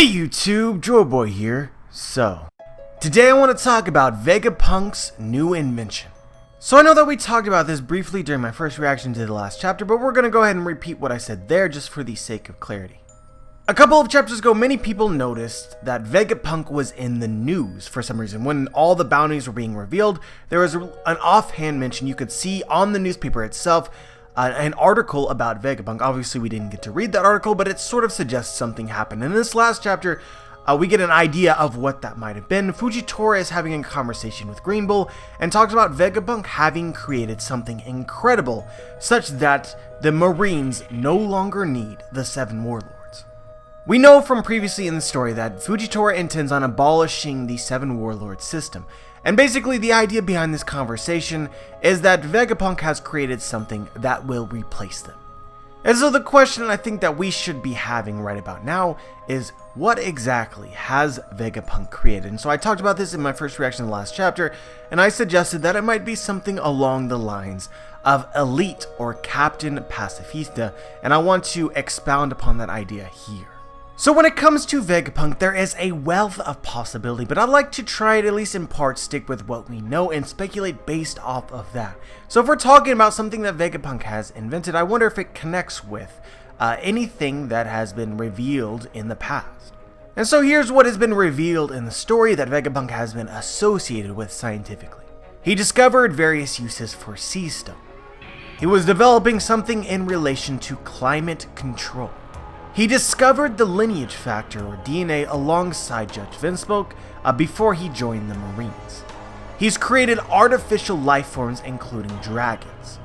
Hey YouTube, Joyboy here. So, today I want to talk about Vegapunk's new invention. So I know that we talked about this briefly during my first reaction to the last chapter, but we're going to go ahead and repeat what I said there just for the sake of clarity. A couple of chapters ago, many people noticed that Vegapunk was in the news for some reason. When all the bounties were being revealed, there was an offhand mention you could see on the newspaper itself, an article about Vegapunk. Obviously, we didn't get to read that article, but it sort of suggests something happened. In this last chapter, we get an idea of what that might have been. Fujitora is having a conversation with Green Bull and talks about Vegapunk having created something incredible, such that the Marines no longer need the 7 Warlords. We know from previously in the story that Fujitora intends on abolishing the 7 Warlord system. And basically the idea behind this conversation is that Vegapunk has created something that will replace them. And so the question I think that we should be having right about now is, what exactly has Vegapunk created? And so I talked about this in my first reaction to the last chapter, and I suggested that it might be something along the lines of Elite or Captain Pacifista, and I want to expound upon that idea here. So when it comes to Vegapunk, there is a wealth of possibility, but I'd like to try to at least in part stick with what we know and speculate based off of that. So if we're talking about something that Vegapunk has invented, I wonder if it connects with anything that has been revealed in the past. And so here's what has been revealed in the story that Vegapunk has been associated with scientifically. He discovered various uses for Sea Stone. He was developing something in relation to climate control. He discovered the lineage factor, or DNA, alongside Judge Vinsmoke before he joined the Marines. He's created artificial life forms, including dragons.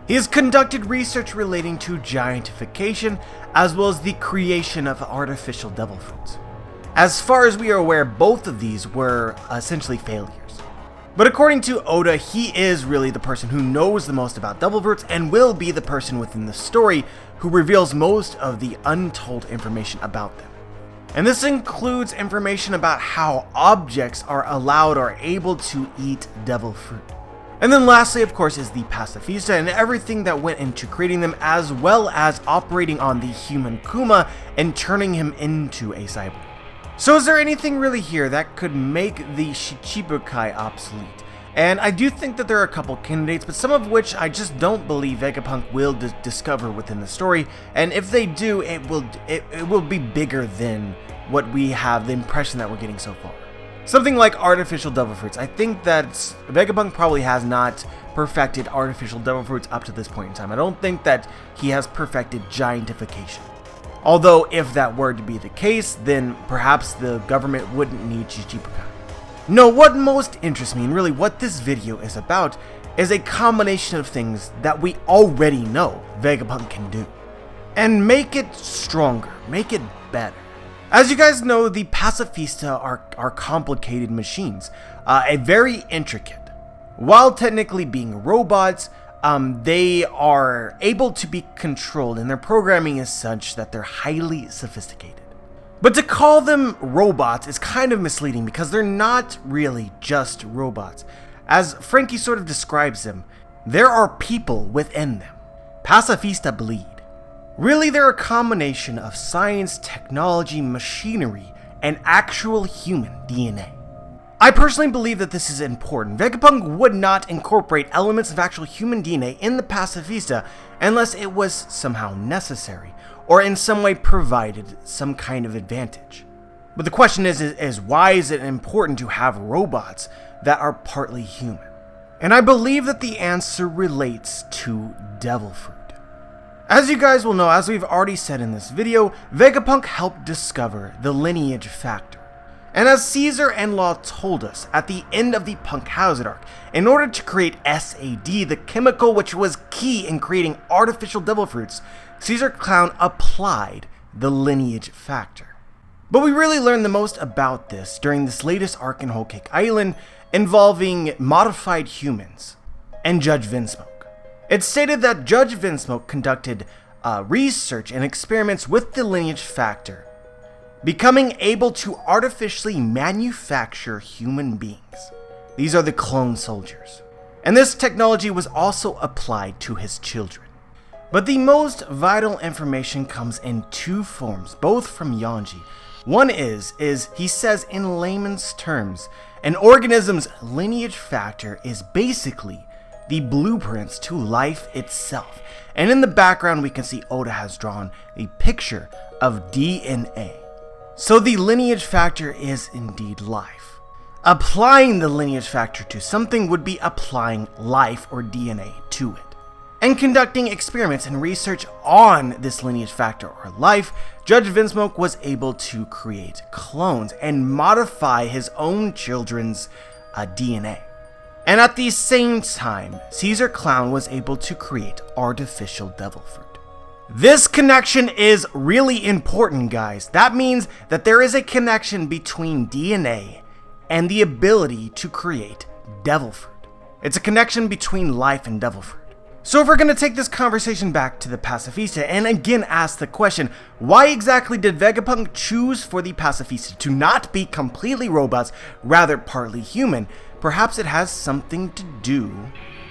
He has conducted research relating to giantification, as well as the creation of artificial devil fruits. As far as we are aware, both of these were essentially failures. But according to Oda, he is really the person who knows the most about devil fruits and will be the person within the story who reveals most of the untold information about them. And this includes information about how objects are allowed or able to eat devil fruit. And then lastly, of course, is the Pacifista and everything that went into creating them, as well as operating on the human Kuma and turning him into a cyborg. So is there anything really here that could make the Shichibukai obsolete? And I do think that there are a couple candidates, but some of which I just don't believe Vegapunk will discover within the story. And if they do, it will be bigger than what we have, the impression that we're getting so far. Something like artificial devil fruits. I think that Vegapunk probably has not perfected artificial devil fruits up to this point in time. I don't think that he has perfected giantification. Although, if that were to be the case, then perhaps the government wouldn't need Shichibukai. No, what most interests me, and really what this video is about, is a combination of things that we already know Vegapunk can do. And make it stronger, make it better. As you guys know, the Pacifista are complicated machines, very intricate. While technically being robots, they are able to be controlled, and their programming is such that they're highly sophisticated. But to call them robots is kind of misleading because they're not really just robots. As Frankie sort of describes them, there are people within them. Pacifista bleed. Really, they're a combination of science, technology, machinery, and actual human DNA. I personally believe that this is important. Vegapunk would not incorporate elements of actual human DNA in the Pacifista unless it was somehow necessary, or in some way provided some kind of advantage. But the question is why is it important to have robots that are partly human? And I believe that the answer relates to devil fruit. As you guys will know, as we've already said in this video, Vegapunk helped discover the lineage factor. And as Caesar and Law told us at the end of the Punk Hazard arc, in order to create SAD, the chemical which was key in creating artificial devil fruits, Caesar Clown applied the lineage factor. But we really learned the most about this during this latest arc in Whole Cake Island involving modified humans and Judge Vinsmoke. It's stated that Judge Vinsmoke conducted research and experiments with the lineage factor, becoming able to artificially manufacture human beings. These are the clone soldiers. And this technology was also applied to his children. But the most vital information comes in two forms, both from Yanji. One is he says in layman's terms, an organism's lineage factor is basically the blueprints to life itself. And in the background we can see Oda has drawn a picture of DNA. So the lineage factor is indeed life. Applying the lineage factor to something would be applying life or DNA to it. And conducting experiments and research on this lineage factor or life, Judge Vinsmoke was able to create clones and modify his own children's DNA. And at the same time, Caesar Clown was able to create artificial devil fruit. This connection is really important, guys. That means that there is a connection between DNA and the ability to create devil fruit. It's a connection between life and devil fruit. So if we're going to take this conversation back to the Pacifista and again ask the question, why exactly did Vegapunk choose for the Pacifista to not be completely robots, rather partly human? Perhaps it has something to do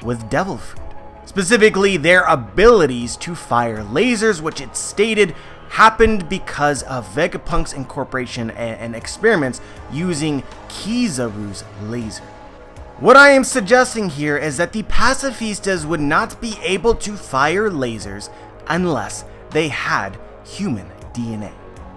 with devil fruit. Specifically, their abilities to fire lasers, which it stated happened because of Vegapunk's incorporation and experiments using Kizaru's laser. What I am suggesting here is that the Pacifistas would not be able to fire lasers unless they had human DNA.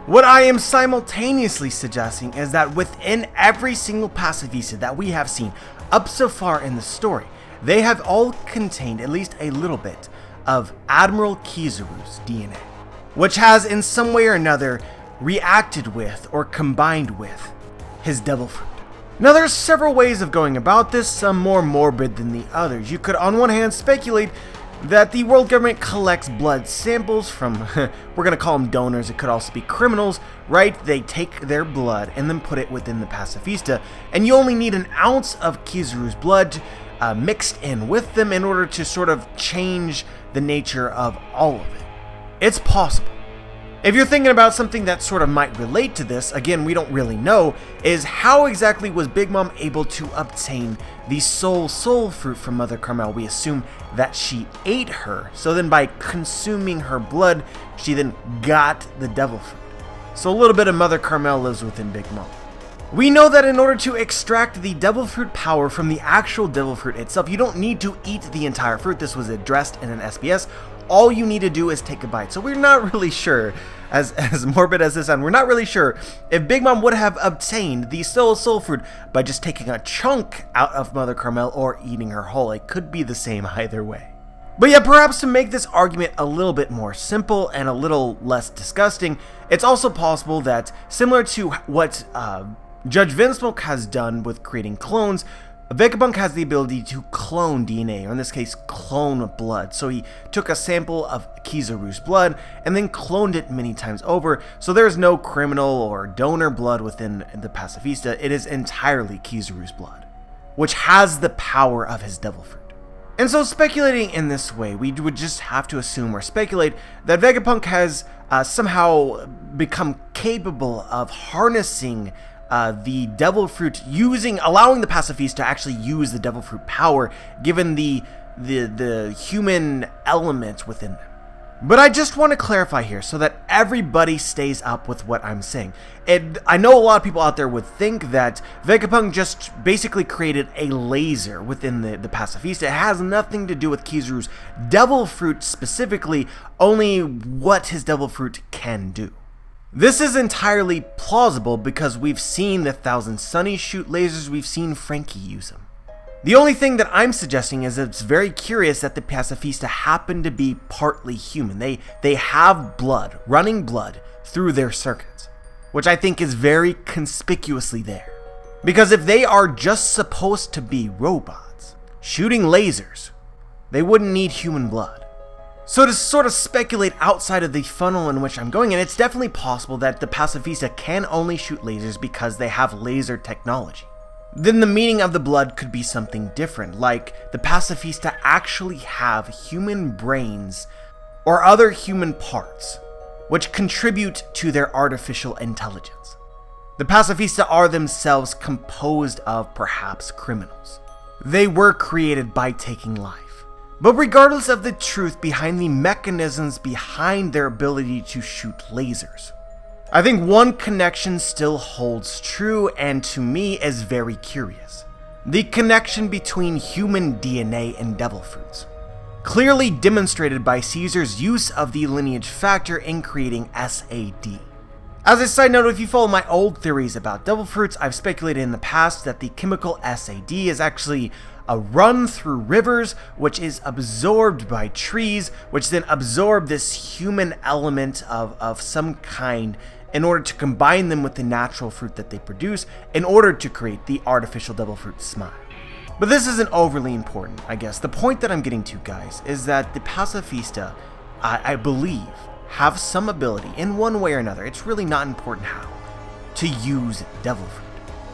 What I am simultaneously suggesting is that within every single Pacifista that we have seen up so far in the story, they have all contained at least a little bit of Admiral Kizaru's DNA, which has in some way or another reacted with or combined with his devil fruit. Now there's several ways of going about this, some more morbid than the others. You could on one hand speculate that the world government collects blood samples from, we're gonna call them donors, it could also be criminals, right? They take their blood and then put it within the Pacifista, and you only need an ounce of Kizaru's blood mixed in with them in order to sort of change the nature of all of it. It's possible. If you're thinking about something that sort of might relate to this, again, we don't really know, is how exactly was Big Mom able to obtain the soul fruit from Mother Carmel? We assume that she ate her, so then by consuming her blood, she then got the devil fruit. So a little bit of Mother Carmel lives within Big Mom. We know that in order to extract the devil fruit power from the actual devil fruit itself, you don't need to eat the entire fruit. This was addressed in an SBS. All you need to do is take a bite. So we're not really sure, as morbid as this sounds, we're not really sure if Big Mom would have obtained the soul fruit by just taking a chunk out of Mother Carmel or eating her whole. It could be the same either way. But yeah, perhaps to make this argument a little bit more simple and a little less disgusting, it's also possible that, similar to what Judge Vinsmoke has done with creating clones, Vegapunk has the ability to clone DNA, or in this case, clone blood. So he took a sample of Kizaru's blood and then cloned it many times over. So there's no criminal or donor blood within the Pacifista. It is entirely Kizaru's blood, which has the power of his devil fruit. And so speculating in this way, we would just have to assume or speculate that Vegapunk has somehow become capable of harnessing the devil fruit, allowing the Pacifista to actually use the devil fruit power, given the human element within them. But I just want to clarify here so that everybody stays up with what I'm saying. I know a lot of people out there would think that Vegapunk just basically created a laser within the Pacifista. It has nothing to do with Kizaru's devil fruit specifically, only what his devil fruit can do. This is entirely plausible because we've seen the Thousand Sunnies shoot lasers, we've seen Frankie use them. The only thing that I'm suggesting is that it's very curious that the Pacifista happen to be partly human. They have blood, running blood, through their circuits, which I think is very conspicuously there. Because if they are just supposed to be robots, shooting lasers, they wouldn't need human blood. So to sort of speculate outside of the funnel in which I'm going, and it's definitely possible that the Pacifista can only shoot lasers because they have laser technology. Then the meaning of the blood could be something different, like the Pacifista actually have human brains or other human parts, which contribute to their artificial intelligence. The Pacifista are themselves composed of perhaps criminals. They were created by taking life. But regardless of the truth behind the mechanisms behind their ability to shoot lasers, I think one connection still holds true and to me is very curious. The connection between human DNA and devil fruits. Clearly demonstrated by Caesar's use of the lineage factor in creating SAD. As a side note, if you follow my old theories about devil fruits, I've speculated in the past that the chemical SAD is actually a run through rivers, which is absorbed by trees, which then absorb this human element of some kind in order to combine them with the natural fruit that they produce in order to create the artificial devil fruit smile. But this isn't overly important, I guess. The point that I'm getting to, guys, is that the Pacifista, I believe, have some ability in one way or another, it's really not important how, to use devil fruit.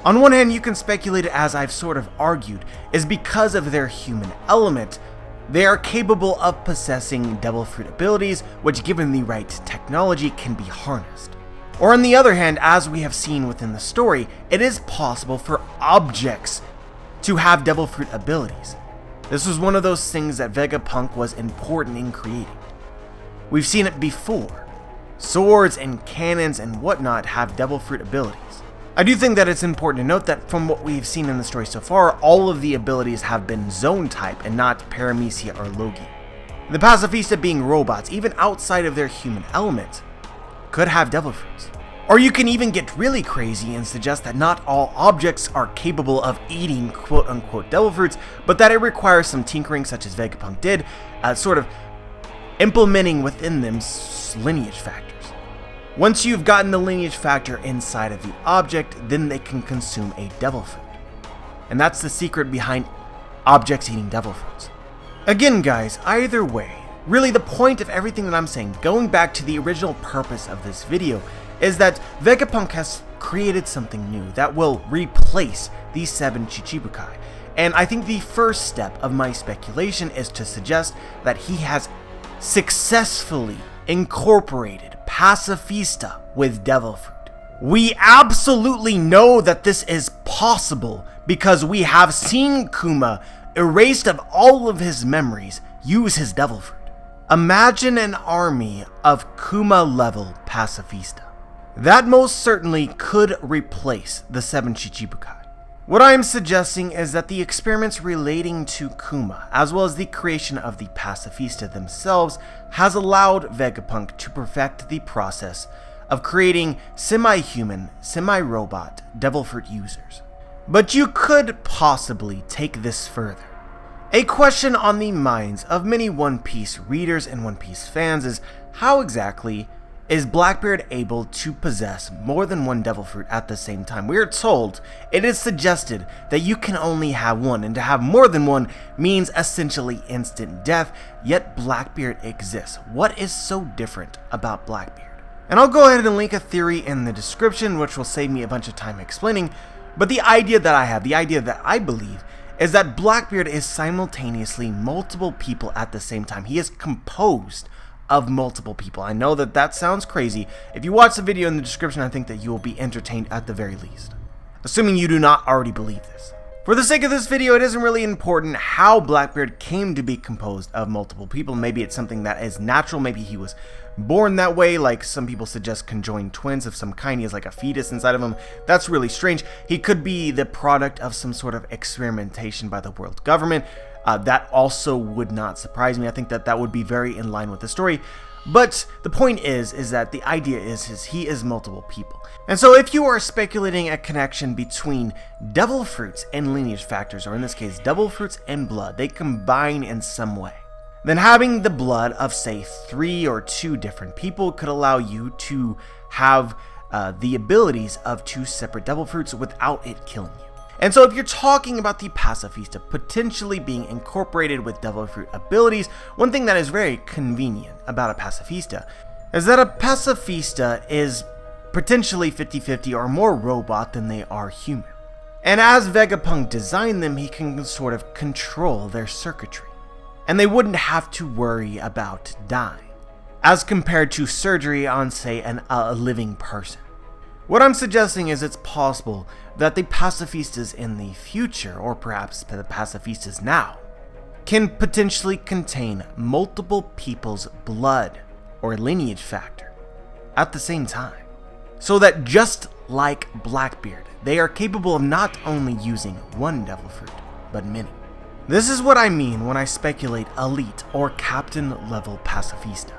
On one hand, you can speculate, as I've sort of argued, is because of their human element, they are capable of possessing devil fruit abilities, which given the right technology can be harnessed. Or on the other hand, as we have seen within the story, it is possible for objects to have devil fruit abilities. This was one of those things that Vegapunk was important in creating. We've seen it before. Swords and cannons and whatnot have devil fruit abilities. I do think that it's important to note that from what we've seen in the story so far, all of the abilities have been zone type and not paramecia or logi. The Pacifista being robots, even outside of their human element, could have devil fruits. Or you can even get really crazy and suggest that not all objects are capable of eating quote-unquote devil fruits, but that it requires some tinkering, such as Vegapunk did, sort of implementing within them lineage factors. Once you've gotten the lineage factor inside of the object, then they can consume a devil fruit. And that's the secret behind objects eating devil fruits. Again, guys, either way, really the point of everything that I'm saying, going back to the original purpose of this video, is that Vegapunk has created something new that will replace these 7 Chichibukai. And I think the first step of my speculation is to suggest that he has successfully incorporated Pacifista with devil fruit. We absolutely know that this is possible because we have seen Kuma, erased of all of his memories, use his devil fruit. Imagine an army of Kuma level Pacifista. That most certainly could replace the 7 Chichibukai. What I am suggesting is that the experiments relating to Kuma, as well as the creation of the Pacifista themselves, has allowed Vegapunk to perfect the process of creating semi-human, semi-robot devil fruit users. But you could possibly take this further. A question on the minds of many One Piece readers and One Piece fans is, how exactly is Blackbeard able to possess more than one devil fruit at the same time? We are told, it is suggested that you can only have one, and to have more than one means essentially instant death, yet Blackbeard exists. What is so different about Blackbeard? And I'll go ahead and link a theory in the description, which will save me a bunch of time explaining, but the idea that I have, the idea that I believe, is that Blackbeard is simultaneously multiple people at the same time. He is composed of multiple people. I know that that sounds crazy. If you watch the video in the description, I think that you will be entertained at the very least. Assuming you do not already believe this. For the sake of this video, it isn't really important how Blackbeard came to be composed of multiple people. Maybe it's something that is natural. Maybe he was born that way, like some people suggest conjoined twins of some kind. He has like a fetus inside of him. That's really strange. He could be the product of some sort of experimentation by the world government. That also would not surprise me. I think that that would be very in line with the story. But the point is that the idea is he is multiple people. And so if you are speculating a connection between devil fruits and lineage factors, or in this case, devil fruits and blood, they combine in some way, then having the blood of, say, 3 or 2 different people could allow you to have the abilities of 2 separate devil fruits without it killing you. And so if you're talking about the Pacifista potentially being incorporated with devil fruit abilities, one thing that is very convenient about a Pacifista is that a Pacifista is potentially 50-50 or more robot than they are human. And as Vegapunk designed them, he can sort of control their circuitry. And they wouldn't have to worry about dying, as compared to surgery on, say, a living person. What I'm suggesting is it's possible that the Pacifistas in the future, or perhaps the Pacifistas now, can potentially contain multiple people's blood or lineage factor at the same time. so that just like Blackbeard, they are capable of not only using one devil fruit, but many. This is what I mean when I speculate elite or captain level Pacifista.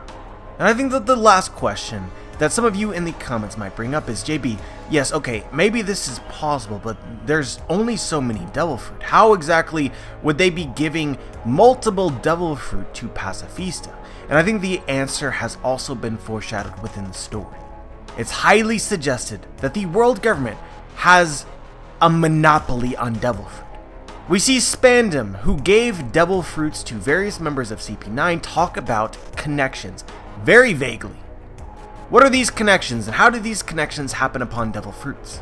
And I think that the last question that some of you in the comments might bring up is, JB, yes, okay, maybe this is possible, but there's only so many devil fruit. How exactly would they be giving multiple devil fruit to Pacifista? And I think the answer has also been foreshadowed within the story. It's highly suggested that the world government has a monopoly on devil fruit. We see Spandam, who gave devil fruits to various members of CP9, talk about connections, very vaguely. What are these connections, and how do these connections happen upon devil fruits?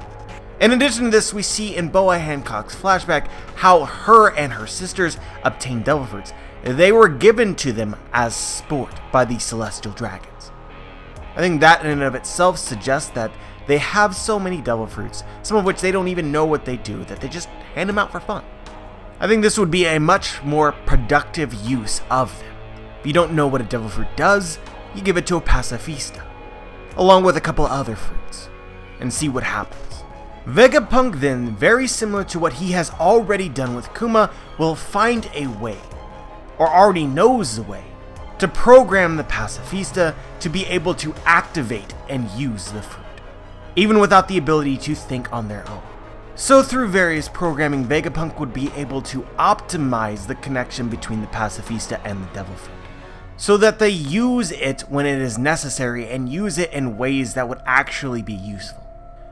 In addition to this, we see in Boa Hancock's flashback how her and her sisters obtained devil fruits. They were given to them as sport by the celestial dragons. I think that in and of itself suggests that they have so many devil fruits, some of which they don't even know what they do, that they just hand them out for fun. I think this would be a much more productive use of them. If you don't know what a devil fruit does, you give it to a Pacifista, along with a couple other fruits, and see what happens. Vegapunk then, very similar to what he has already done with Kuma, will find a way, or already knows the way, to program the Pacifista to be able to activate and use the fruit, even without the ability to think on their own. So through various programming, Vegapunk would be able to optimize the connection between the Pacifista and the devil fruit, so that they use it when it is necessary and use it in ways that would actually be useful.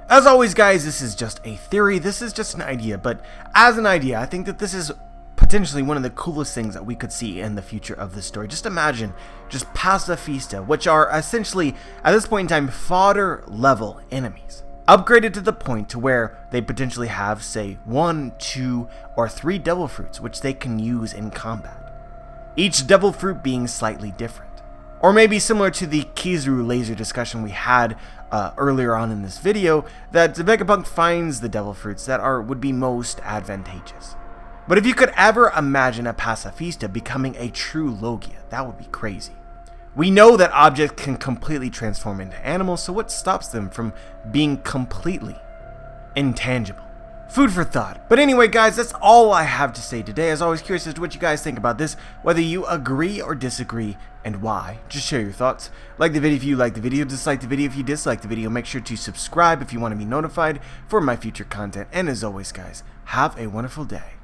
As always, guys, this is just a theory, this is just an idea, but as an idea, I think that this is potentially one of the coolest things that we could see in the future of this story. Just imagine, just Pacifista, which are essentially, at this point in time, fodder level enemies, upgraded to the point to where they potentially have, say, 1, 2, or 3 devil fruits, which they can use in combat, each devil fruit being slightly different. Or maybe similar to the Kizaru laser discussion we had earlier on in this video, that Vegapunk finds the devil fruits that would be most advantageous. But if you could ever imagine a Pacifista becoming a true Logia, that would be crazy. We know that objects can completely transform into animals, so what stops them from being completely intangible? Food for thought. But anyway, guys, that's all I have to say today. As always, curious as to what you guys think about this, whether you agree or disagree, and why. Just share your thoughts. Like the video if you like the video, dislike the video if you dislike the video. Make sure to subscribe if you want to be notified for my future content. And as always, guys, have a wonderful day.